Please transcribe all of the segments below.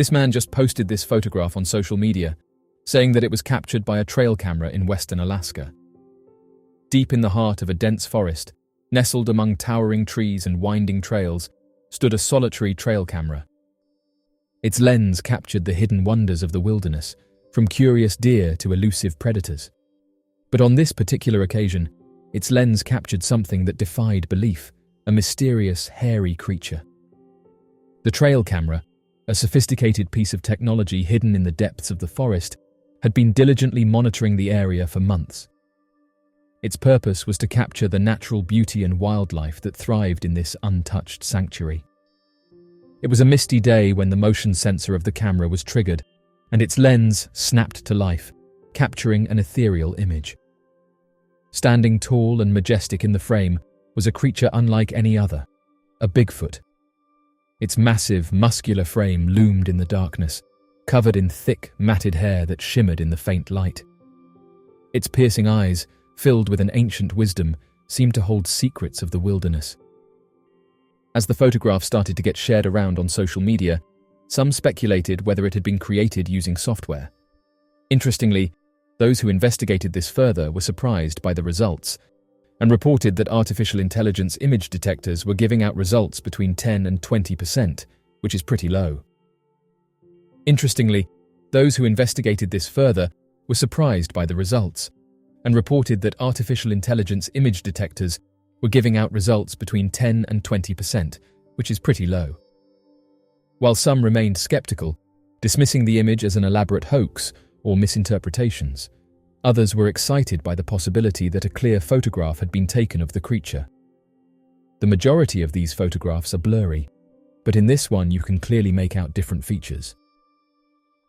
This man just posted this photograph on social media, saying that it was captured by a trail camera in western Alaska. Deep in the heart of a dense forest, nestled among towering trees and winding trails, stood a solitary trail camera. Its lens captured the hidden wonders of the wilderness, from curious deer to elusive predators. But on this particular occasion, its lens captured something that defied belief, a mysterious, hairy creature. The trail camera, a sophisticated piece of technology hidden in the depths of the forest, had been diligently monitoring the area for months. Its purpose was to capture the natural beauty and wildlife that thrived in this untouched sanctuary. It was a misty day when the motion sensor of the camera was triggered, and its lens snapped to life, capturing an ethereal image. Standing tall and majestic in the frame was a creature unlike any other, a Bigfoot. Its massive, muscular frame loomed in the darkness, covered in thick, matted hair that shimmered in the faint light. Its piercing eyes, filled with an ancient wisdom, seemed to hold secrets of the wilderness. As the photograph started to get shared around on social media, some speculated whether it had been created using software. Interestingly, those who investigated this further were surprised by the results and reported that artificial intelligence image detectors were giving out results between 10 and 20%, which is pretty low. Interestingly, those who investigated this further were surprised by the results and reported that artificial intelligence image detectors were giving out results between 10 and 20%, which is pretty low. While some remained skeptical, dismissing the image as an elaborate hoax or misinterpretations, others were excited by the possibility that a clear photograph had been taken of the creature. The majority of these photographs are blurry, but in this one you can clearly make out different features.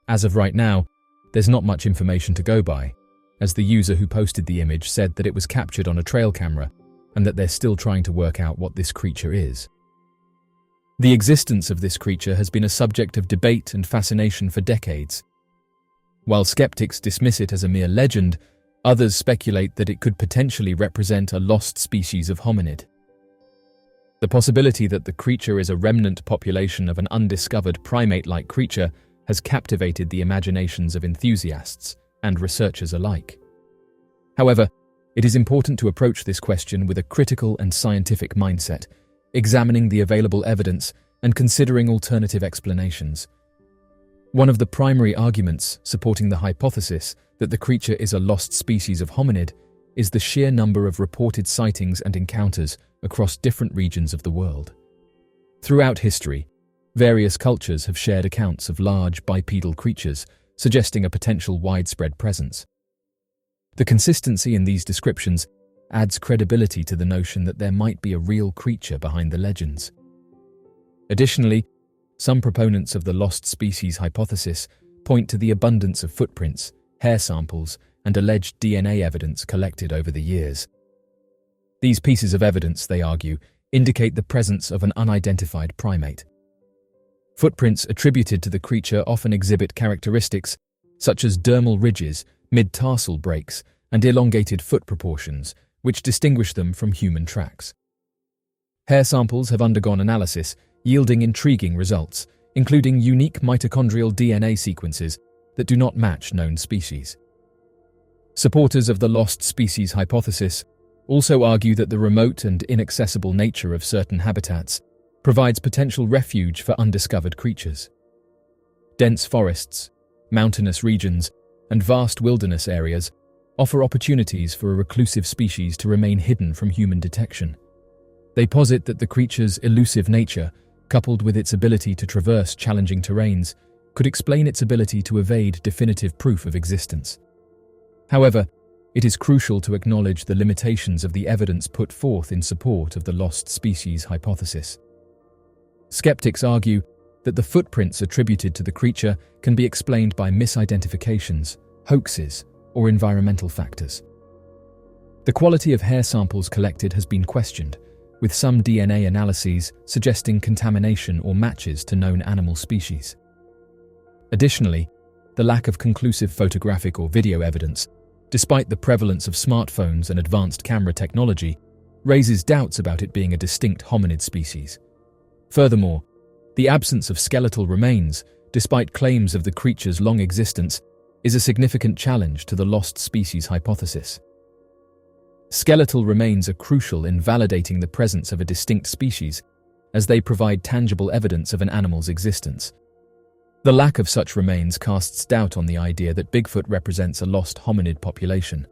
As of right now, there's not much information to go by, as the user who posted the image said that it was captured on a trail camera and that they're still trying to work out what this creature is. The existence of this creature has been a subject of debate and fascination for decades. While skeptics dismiss it as a mere legend, others speculate that it could potentially represent a lost species of hominid. The possibility that the creature is a remnant population of an undiscovered primate-like creature has captivated the imaginations of enthusiasts and researchers alike. However, it is important to approach this question with a critical and scientific mindset, examining the available evidence and considering alternative explanations. One of the primary arguments supporting the hypothesis that the creature is a lost species of hominid is the sheer number of reported sightings and encounters across different regions of the world. Throughout history, various cultures have shared accounts of large bipedal creatures, suggesting a potential widespread presence. The consistency in these descriptions adds credibility to the notion that there might be a real creature behind the legends. Additionally, some proponents of the lost species hypothesis point to the abundance of footprints, hair samples, and alleged DNA evidence collected over the years. These pieces of evidence, they argue, indicate the presence of an unidentified primate. Footprints attributed to the creature often exhibit characteristics such as dermal ridges, mid-tarsal breaks, and elongated foot proportions, which distinguish them from human tracks. Hair samples have undergone analysis, yielding intriguing results, including unique mitochondrial DNA sequences that do not match known species. Supporters of the lost species hypothesis also argue that the remote and inaccessible nature of certain habitats provides potential refuge for undiscovered creatures. Dense forests, mountainous regions, and vast wilderness areas offer opportunities for a reclusive species to remain hidden from human detection. They posit that the creature's elusive nature, coupled with its ability to traverse challenging terrains, could explain its ability to evade definitive proof of existence. However, it is crucial to acknowledge the limitations of the evidence put forth in support of the lost species hypothesis. Skeptics argue that the footprints attributed to the creature can be explained by misidentifications, hoaxes, or environmental factors. The quality of hair samples collected has been questioned, with some DNA analyses suggesting contamination or matches to known animal species. Additionally, the lack of conclusive photographic or video evidence, despite the prevalence of smartphones and advanced camera technology, raises doubts about it being a distinct hominid species. Furthermore, the absence of skeletal remains despite claims of the creature's long existence, is a significant challenge to the lost species hypothesis. Skeletal remains are crucial in validating the presence of a distinct species, as they provide tangible evidence of an animal's existence. The lack of such remains casts doubt on the idea that Bigfoot represents a lost hominid population.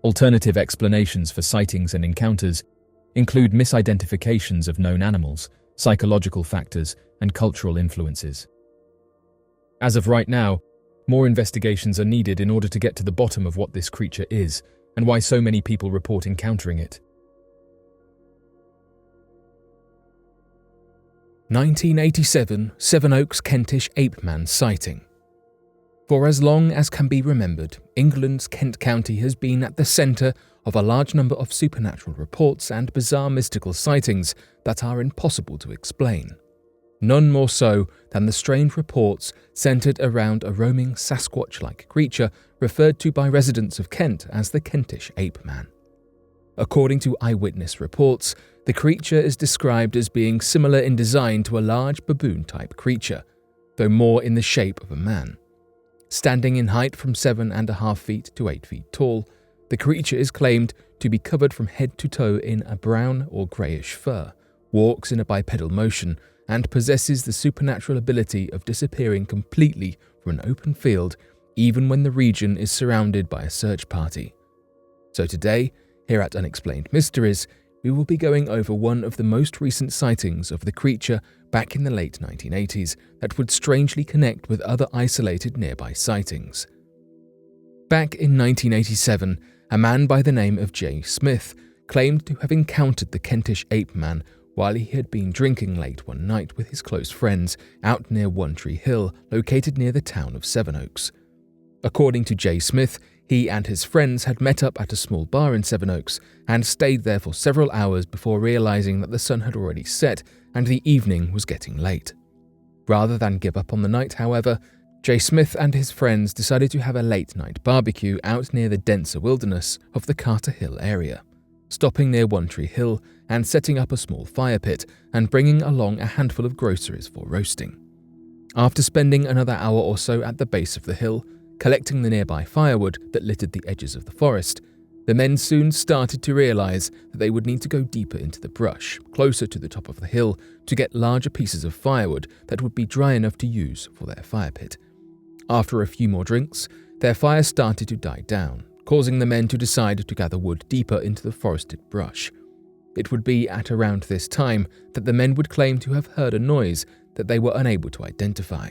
Alternative explanations for sightings and encounters include misidentifications of known animals, psychological factors, and cultural influences. As of right now, more investigations are needed in order to get to the bottom of what this creature is and why so many people report encountering it. 1987 Sevenoaks Kentish Ape Man sighting. For as long as can be remembered, England's Kent County has been at the centre of a large number of supernatural reports and bizarre mystical sightings that are impossible to explain. None more so than the strange reports centred around a roaming Sasquatch-like creature referred to by residents of Kent as the Kentish Ape Man. According to eyewitness reports, the creature is described as being similar in design to a large baboon-type creature, though more in the shape of a man. Standing in height from 7.5 feet to 8 feet tall, the creature is claimed to be covered from head to toe in a brown or greyish fur, walks in a bipedal motion, and possesses the supernatural ability of disappearing completely from an open field even when the region is surrounded by a search party. So today, here at Unexplained Mysteries, we will be going over one of the most recent sightings of the creature back in the late 1980s that would strangely connect with other isolated nearby sightings. Back in 1987, a man by the name of Jay Smith claimed to have encountered the Kentish Ape Man while he had been drinking late one night with his close friends out near One Tree Hill, located near the town of Sevenoaks. According to Jay Smith, he and his friends had met up at a small bar in Sevenoaks and stayed there for several hours before realizing that the sun had already set and the evening was getting late. Rather than give up on the night, however, Jay Smith and his friends decided to have a late-night barbecue out near the denser wilderness of the Carter Hill area, stopping near One Tree Hill and setting up a small fire pit and bringing along a handful of groceries for roasting. After spending another hour or so at the base of the hill, collecting the nearby firewood that littered the edges of the forest, the men soon started to realize that they would need to go deeper into the brush, closer to the top of the hill, to get larger pieces of firewood that would be dry enough to use for their fire pit. After a few more drinks, their fire started to die down, causing the men to decide to gather wood deeper into the forested brush. It would be at around this time that the men would claim to have heard a noise that they were unable to identify.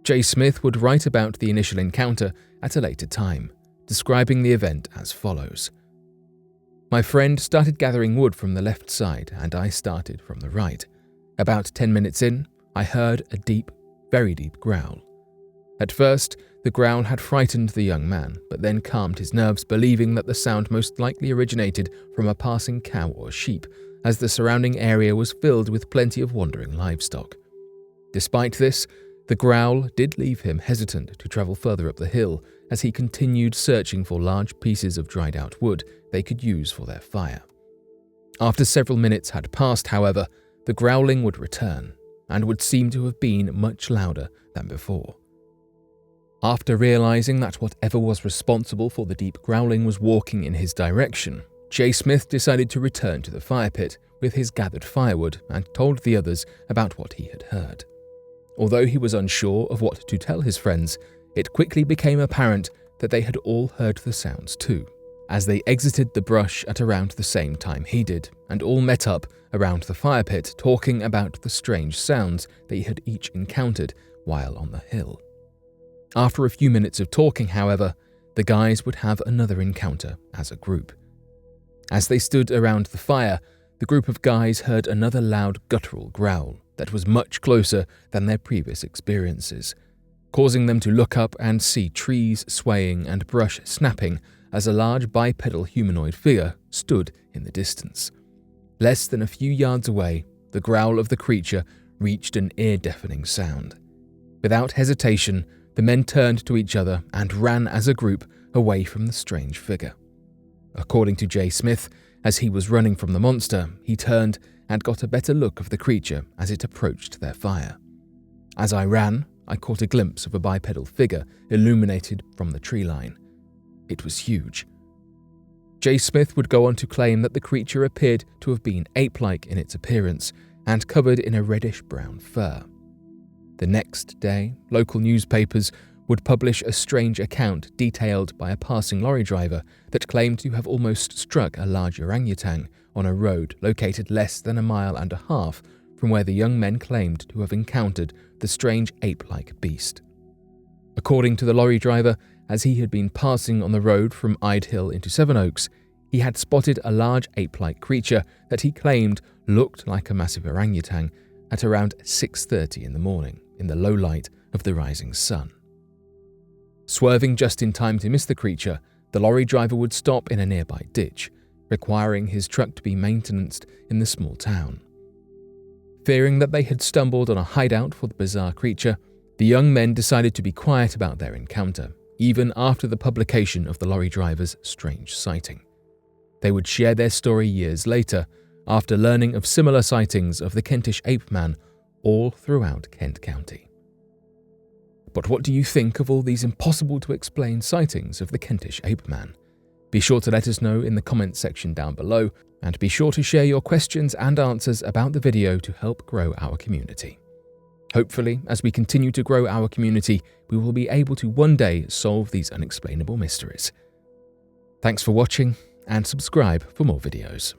Jay Smith would write about the initial encounter at a later time, describing the event as follows. My friend started gathering wood from the left side and I started from the right. About 10 minutes in, I heard a deep, very deep growl. At first, the growl had frightened the young man, but then calmed his nerves, believing that the sound most likely originated from a passing cow or sheep, as the surrounding area was filled with plenty of wandering livestock. Despite this, the growl did leave him hesitant to travel further up the hill as he continued searching for large pieces of dried out wood they could use for their fire. After several minutes had passed, however, the growling would return and would seem to have been much louder than before. After realizing that whatever was responsible for the deep growling was walking in his direction, Jay Smith decided to return to the fire pit with his gathered firewood and told the others about what he had heard. Although he was unsure of what to tell his friends, it quickly became apparent that they had all heard the sounds too, as they exited the brush at around the same time he did, and all met up around the fire pit talking about the strange sounds they had each encountered while on the hill. After a few minutes of talking, however, the guys would have another encounter as a group. As they stood around the fire, the group of guys heard another loud guttural growl that was much closer than their previous experiences, causing them to look up and see trees swaying and brush snapping as a large bipedal humanoid figure stood in the distance. Less than a few yards away, the growl of the creature reached an ear-deafening sound. Without hesitation, the men turned to each other and ran as a group away from the strange figure. According to Jay Smith, as he was running from the monster, he turned and got a better look of the creature as it approached their fire. As I ran, I caught a glimpse of a bipedal figure illuminated from the tree line. It was huge. J. Smith would go on to claim that the creature appeared to have been ape-like in its appearance and covered in a reddish-brown fur. The next day, local newspapers would publish a strange account detailed by a passing lorry driver that claimed to have almost struck a large orangutan on a road located less than a mile and a half from where the young men claimed to have encountered the strange ape-like beast. According to the lorry driver, as he had been passing on the road from Ide Hill into Sevenoaks, he had spotted a large ape-like creature that he claimed looked like a massive orangutan at around 6:30 in the morning in the low light of the rising sun. Swerving just in time to miss the creature, the lorry driver would stop in a nearby ditch, requiring his truck to be maintained in the small town. Fearing that they had stumbled on a hideout for the bizarre creature, the young men decided to be quiet about their encounter, even after the publication of the lorry driver's strange sighting. They would share their story years later, after learning of similar sightings of the Kentish ape man all throughout Kent County. But what do you think of all these impossible-to-explain sightings of the Kentish ape man? Be sure to let us know in the comments section down below, and be sure to share your questions and answers about the video to help grow our community. Hopefully, as we continue to grow our community, we will be able to one day solve these unexplainable mysteries. Thanks for watching, and subscribe for more videos.